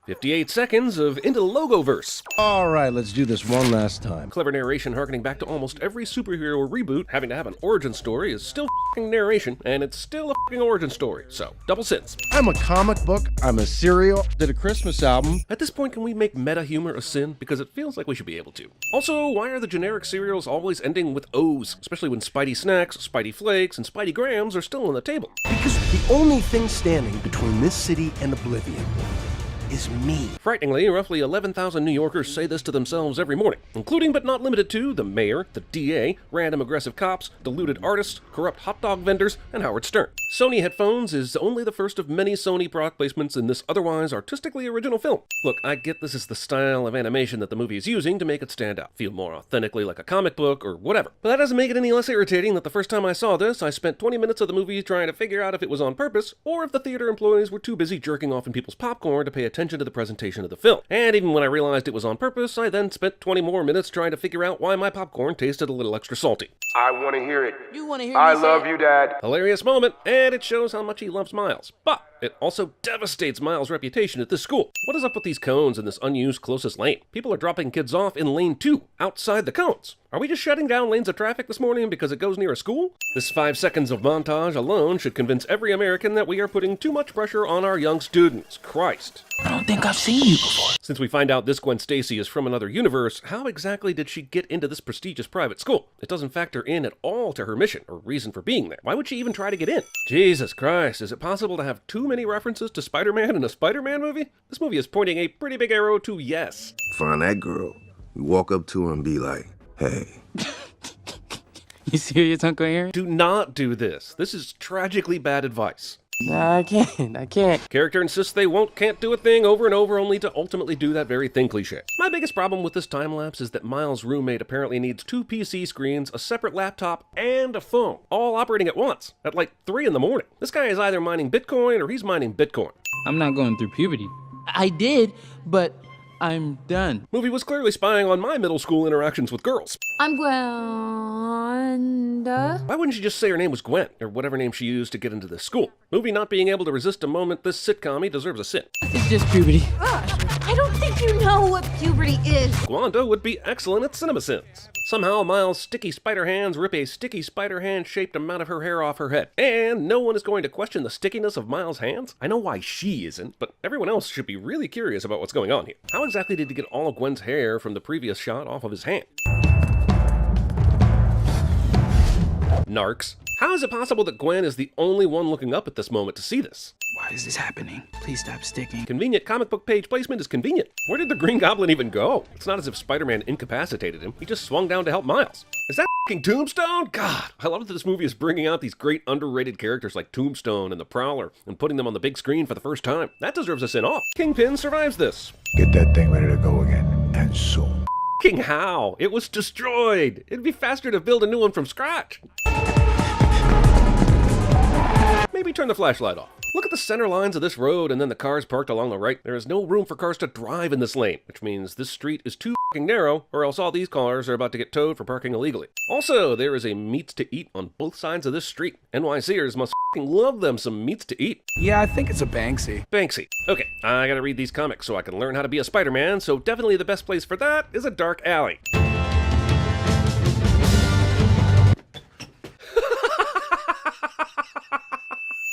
58 seconds of into the Logoverse. All right, let's do this one last time. Clever narration harkening back to almost every superhero reboot. Having to have an origin story is still f***ing narration, and it's still a f***ing origin story, so double sins. I'm a comic book, I'm a cereal, did a Christmas album. At this point, can we make meta humor a sin? Because it feels like we should be able to. Also, why are the generic cereals always ending with O's? Especially when Spidey Snacks, Spidey Flakes, and Spidey Grams are still on the table. Because the only thing standing between this city and oblivion is me. Frighteningly, roughly 11,000 New Yorkers say this to themselves every morning, including but not limited to the mayor, the DA, random aggressive cops, deluded artists, corrupt hot dog vendors, and Howard Stern. Sony headphones is only the first of many Sony product placements in this otherwise artistically original film. Look, I get this is the style of animation that the movie is using to make it stand out, feel more authentically like a comic book or whatever. But that doesn't make it any less irritating that the first time I saw this, I spent 20 minutes of the movie trying to figure out if it was on purpose or if the theater employees were too busy jerking off in people's popcorn to pay attention to the presentation of the film. And even when I realized it was on purpose, I then spent 20 more minutes trying to figure out why my popcorn tasted a little extra salty. I want to hear it. You want to hear I me love say it? you, Dad. Hilarious moment, and it shows how much he loves Miles. But it also devastates Miles' reputation at this school. What is up with these cones in this unused closest lane? People are dropping kids off in lane 2, outside the cones. Are we just shutting down lanes of traffic this morning because it goes near a school? This 5 seconds of montage alone should convince every American that we are putting too much pressure on our young students. Christ. I don't think I've seen you before. Since we find out this Gwen Stacy is from another universe, how exactly did she get into this prestigious private school? It doesn't factor in at all to her mission or reason for being there. Why would she even try to get in? Jesus Christ, is it possible to have too many references to Spider-Man in a Spider-Man movie? This movie is pointing a pretty big arrow to yes. Find that girl. We walk up to her and be like, hey. You serious, Uncle Aaron? Do not do this. This is tragically bad advice. Nah, I can't. Character insists they can't do a thing over and over only to ultimately do that very thing cliche. My biggest problem with this time lapse is that Miles' roommate apparently needs 2 PC screens, a separate laptop, and a phone, all operating at once, at like 3 in the morning. This guy is either mining Bitcoin or he's mining Bitcoin. I'm not going through puberty. I did, but I'm done. Movie was clearly spying on my middle school interactions with girls. I'm Gwenda. Why wouldn't she just say her name was Gwen, or whatever name she used to get into this school? Movie not being able to resist a moment this sitcom deserves a sin. It's just puberty. I don't think you know what puberty is. Gwanda would be excellent at cinema sins. Somehow, Miles' sticky spider hands rip a sticky spider hand-shaped amount of her hair off her head. And no one is going to question the stickiness of Miles' hands? I know why she isn't, but everyone else should be really curious about what's going on here. How exactly did he get all of Gwen's hair from the previous shot off of his hand? Narcs. How is it possible that Gwen is the only one looking up at this moment to see this? Why is this happening? Please stop sticking. Convenient comic book page placement is convenient. Where did the Green Goblin even go? It's not as if Spider-Man incapacitated him. He just swung down to help Miles. Is that f***ing Tombstone? God, I love that this movie is bringing out these great underrated characters like Tombstone and the Prowler and putting them on the big screen for the first time. That deserves a send off. Kingpin survives this. Get that thing ready to go again, and soon. King how? It was destroyed. It'd be faster to build a new one from scratch. Maybe turn the flashlight off. Look at the center lines of this road and then the cars parked along the right. There is no room for cars to drive in this lane, which means this street is too f***ing narrow, or else all these cars are about to get towed for parking illegally. Also, there is a meats to eat on both sides of this street. NYCers must f***ing love them some meats to eat. Yeah, I think it's a Banksy. Banksy. Okay, I gotta read these comics so I can learn how to be a Spider-Man, so definitely the best place for that is a dark alley.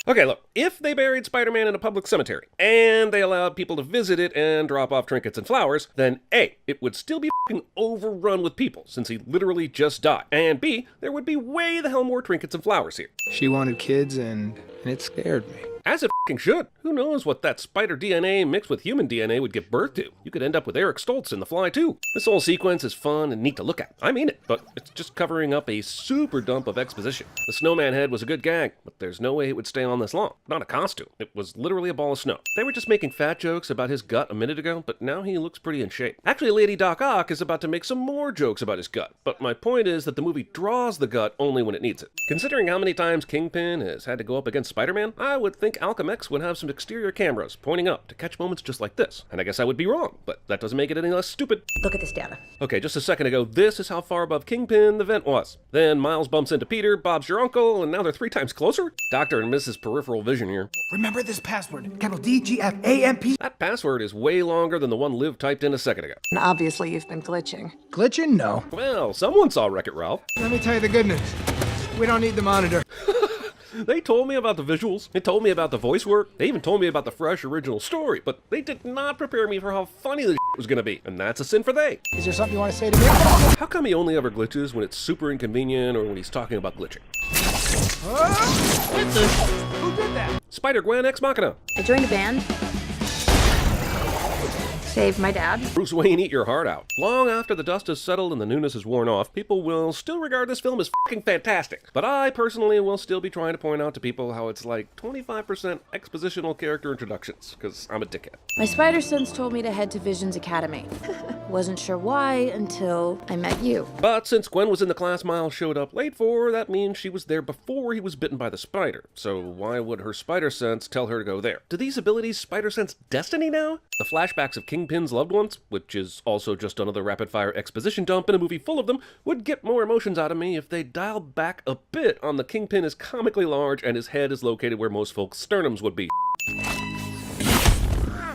Okay, look, if they buried Spider-Man in a public cemetery, and they allowed people to visit it and drop off trinkets and flowers, then A, it would still be f***ing overrun with people, since he literally just died, and B, there would be way the hell more trinkets and flowers here. She wanted kids and it scared me. As it f***ing should. Who knows what that spider DNA mixed with human DNA would give birth to? You could end up with Eric Stoltz in The Fly too. This whole sequence is fun and neat to look at. I mean it, but it's just covering up a super dump of exposition. The snowman head was a good gag, but there's no way it would stay on this long. Not a costume. It was literally a ball of snow. They were just making fat jokes about his gut a minute ago, but now he looks pretty in shape. Actually, Lady Doc Ock is about to make some more jokes about his gut, but my point is that the movie draws the gut only when it needs it. Considering how many times Kingpin has had to go up against Spider-Man, I would think think Alchemx would have some exterior cameras pointing up to catch moments just like this. And I guess I would be wrong, but that doesn't make it any less stupid. Look at this data. Okay, just a second ago, this is how far above Kingpin the vent was. Then Miles bumps into Peter, Bob's your uncle, and now they're 3 times closer? Dr. and Mrs. Peripheral Vision here. Remember this password, capital DGFAMP. That password is way longer than the one Liv typed in a second ago. And obviously you've been glitching. Glitching? No. Well, someone saw Wreck-It Ralph. Let me tell you the good news. We don't need the monitor. They told me about the visuals, they told me about the voice work, they even told me about the fresh original story, but they did not prepare me for how funny this was gonna be, and that's a sin for they. Is there something you want to say to me? How come he only ever glitches when it's super inconvenient or when he's talking about glitching? Who did that? Spider-Gwen Ex Machina. I joined a band. Saved my dad. Bruce Wayne, eat your heart out. Long after the dust has settled and the newness is worn off, people will still regard this film as fucking fantastic. But I personally will still be trying to point out to people how it's like 25% expositional character introductions, because I'm a dickhead. My spider sense told me to head to Vision's Academy. Wasn't sure why until I met you. But since Gwen was in the class Miles showed up late for, that means she was there before he was bitten by the spider. So why would her spider sense tell her to go there? Do these abilities spider sense destiny now? The flashbacks of Kingpin's loved ones, which is also just another rapid-fire exposition dump in a movie full of them, would get more emotions out of me if they dialed back a bit on the Kingpin is comically large and his head is located where most folks' sternums would be.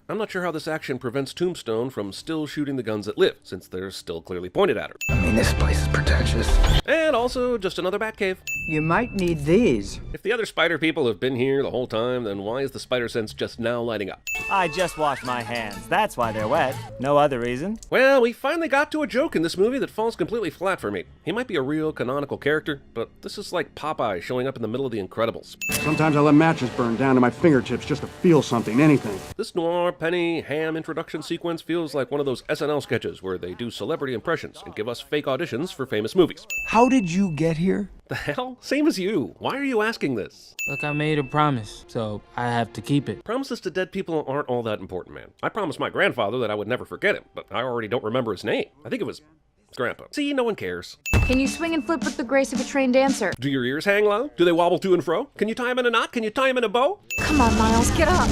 I'm not sure how this action prevents Tombstone from still shooting the guns at Liv, since they're still clearly pointed at her. I mean, this place is pretentious. And also, just another Batcave. You might need these. If the other spider people have been here the whole time, then why is the spider sense just now lighting up? I just washed my hands. That's why they're wet. No other reason. Well, we finally got to a joke in this movie that falls completely flat for me. He might be a real canonical character, but this is like Popeye showing up in the middle of The Incredibles. Sometimes I let matches burn down to my fingertips just to feel something, anything. This noir, penny, ham introduction sequence feels like one of those SNL sketches where they do celebrity impressions and give us fake auditions for famous movies. How did you get here? The hell? Same as you. Why are you asking this? Look, I made a promise, so I have to keep it. Promises to dead people aren't all that important, man. I promised my grandfather that I would never forget him, but I already don't remember his name. I think it was Grandpa. See, no one cares. Can you swing and flip with the grace of a trained dancer? Do your ears hang low? Do they wobble to and fro? Can you tie them in a knot? Can you tie them in a bow? Come on, Miles, get up.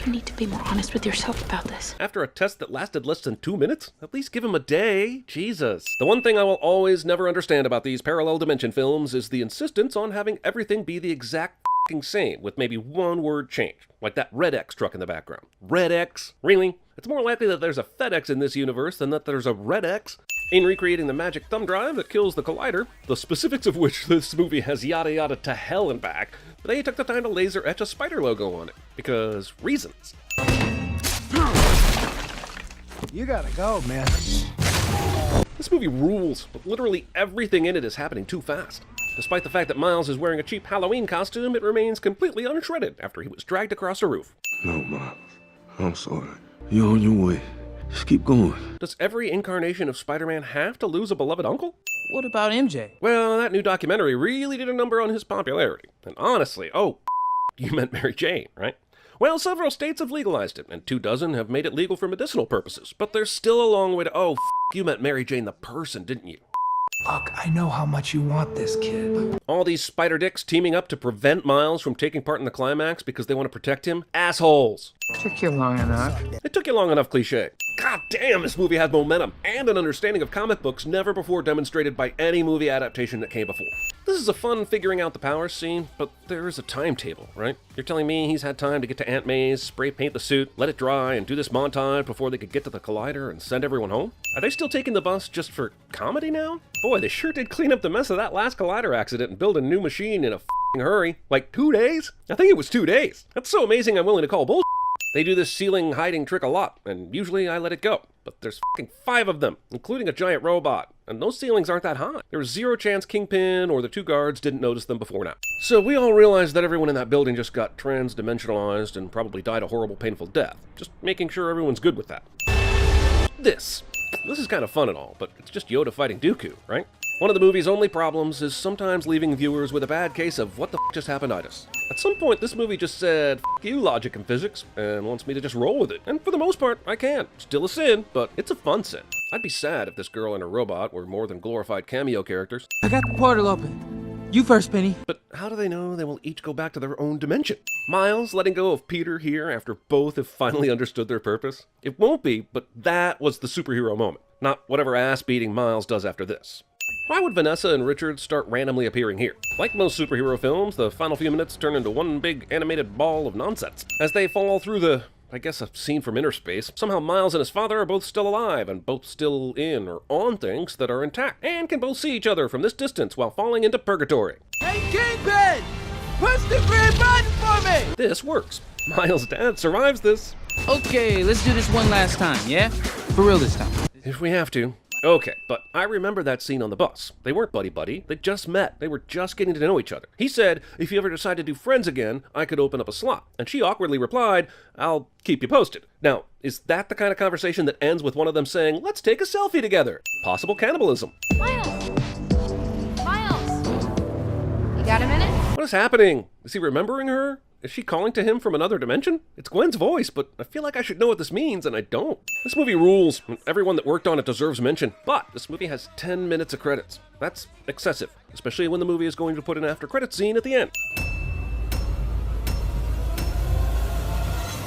You need to be more honest with yourself about this. After a test that lasted less than 2 minutes? At least give him a day. Jesus. The one thing I will always never understand about these parallel dimension films is the insistence on having everything be the exact f***ing same, with maybe one word change. Like that red X truck in the background. Red X? Really? It's more likely that there's a FedEx in this universe than that there's a red X. In recreating the magic thumb drive that kills the collider, the specifics of which this movie has yada yada to hell and back, they took the time to laser etch a spider logo on it. Because reasons. You gotta go, man. This movie rules, but literally everything in it is happening too fast. Despite the fact that Miles is wearing a cheap Halloween costume, it remains completely unshredded after he was dragged across a roof. No, Mom. I'm sorry. You're on your way. Just keep going. Does every incarnation of Spider-Man have to lose a beloved uncle? What about MJ? Well, that new documentary really did a number on his popularity. And honestly, you meant Mary Jane, right? Well, several states have legalized it, and 24 have made it legal for medicinal purposes. But there's still a long way to, you meant Mary Jane the person, didn't you? Look, I know how much you want this kid. All these spider dicks teaming up to prevent Miles from taking part in the climax because they want to protect him? Assholes! Took you long enough. It took you long enough, cliche. God damn, this movie has momentum and an understanding of comic books never before demonstrated by any movie adaptation that came before. This is a fun figuring out the powers scene, but there is a timetable, right? You're telling me he's had time to get to Aunt May's, spray paint the suit, let it dry, and do this montage before they could get to the collider and send everyone home? Are they still taking the bus just for comedy now? Boy, they sure did clean up the mess of that last collider accident and build a new machine in a f***ing hurry. Like 2 days? I think it was 2 days. That's so amazing I'm willing to call bullshit. They do this ceiling hiding trick a lot, and usually I let it go. But there's fucking 5 of them, including a giant robot. And those ceilings aren't that high. There was zero chance Kingpin or the 2 guards didn't notice them before now. So we all realized that everyone in that building just got trans-dimensionalized and probably died a horrible, painful death. Just making sure everyone's good with that. This is kind of fun and all, but it's just Yoda fighting Dooku, right? One of the movie's only problems is sometimes leaving viewers with a bad case of what the f just happened-itis. At some point, this movie just said, f you, logic and physics, and wants me to just roll with it. And for the most part, I can. Still a sin, but it's a fun sin. I'd be sad if this girl and her robot were more than glorified cameo characters. I got the portal open. You first, Penny. But how do they know they will each go back to their own dimension? Miles letting go of Peter here after both have finally understood their purpose? It won't be, but that was the superhero moment, not whatever ass-beating Miles does after this. Why would Vanessa and Richard start randomly appearing here? Like most superhero films, the final few minutes turn into one big animated ball of nonsense. As they fall through I guess a scene from inner space, somehow Miles and his father are both still alive and both still in or on things that are intact, and can both see each other from this distance while falling into purgatory. Hey, Kingpin! Push the green button for me! This works. Miles' dad survives this. Okay, let's do this one last time, yeah? For real this time. If we have to. Okay, but I remember that scene on the bus. They weren't buddy-buddy, they just met. They were just getting to know each other. He said, if you ever decide to do friends again, I could open up a slot. And she awkwardly replied, I'll keep you posted. Now, is that the kind of conversation that ends with one of them saying, let's take a selfie together? Possible cannibalism. Miles! Miles! You got a minute? What is happening? Is he remembering her? Is she calling to him from another dimension? It's Gwen's voice, but I feel like I should know what this means, and I don't. This movie rules, and everyone that worked on it deserves mention, but this movie has 10 minutes of credits. That's excessive, especially when the movie is going to put an after-credits scene at the end.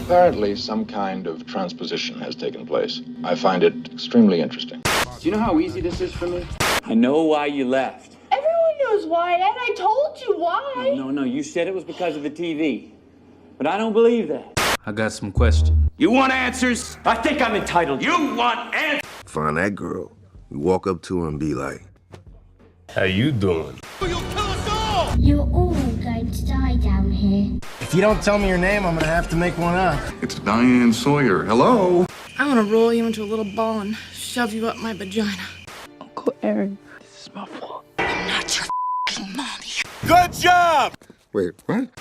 Apparently, some kind of transposition has taken place. I find it extremely interesting. Do you know how easy this is for me? I know why you left. Everyone knows why, and I told you why. No, you said it was because of the TV. But I don't believe that. I got some questions. You want answers? I think I'm entitled. You want answers? Find that girl. You walk up to her and be like, How you doing? You're all going to die down here. If you don't tell me your name, I'm gonna have to make one up. It's Diane Sawyer. Hello? I want to roll you into a little ball and shove you up my vagina. Uncle Aaron, this is my fault. I'm not your f***ing mommy. Wait, what?